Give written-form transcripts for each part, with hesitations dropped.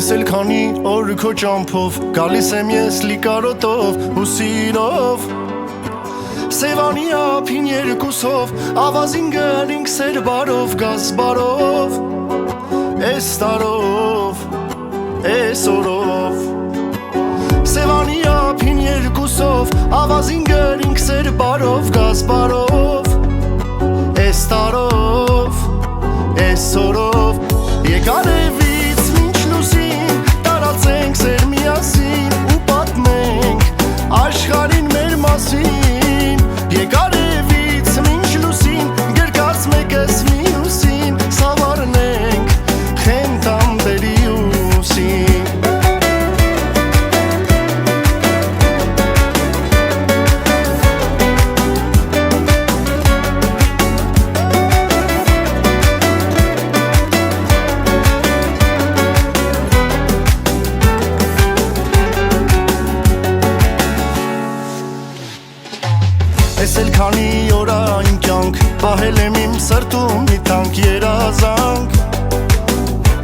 Ես էլ քանի օր քո ճամփով գալիս եմ ես լիկարոտով ու սիրով Սևանի ափին երկուսով ավազին գնինք սեր բարով գազ բարով Էս տարով, էս օրով Սևանի ափին երկուսով ավազին գնինք սեր բարով գազ բարով Էս տարով, էս օրով Եկար էվից մինչ լուսին տարածենք սեր միասին ու պատմենք աշխարհին մեր մասին Եկար էվից մինչ լուսին գրկած մեկս մյուսին սավառնենք խենթամբերի ուսին Ես էլ քանի օր այն կյանք պահել եմ իմ սրտում մի թանկ երազանք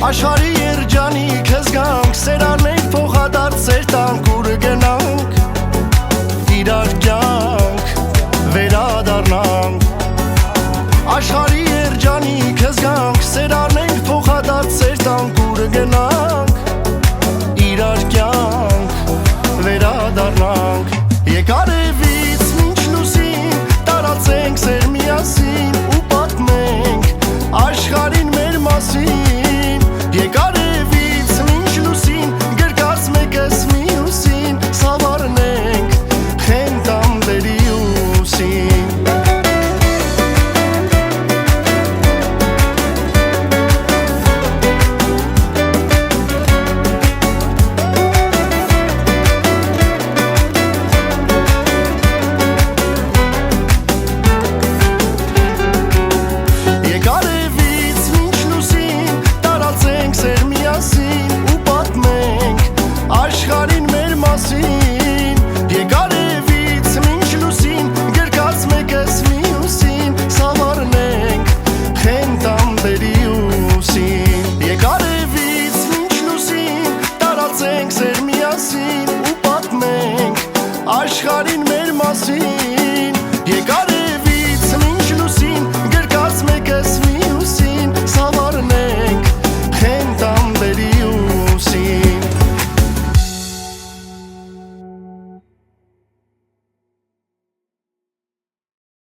Աշխարհի երջանիկ քեզ գանք սեր անենք փոխադարձ սեր տանք ուր գնանք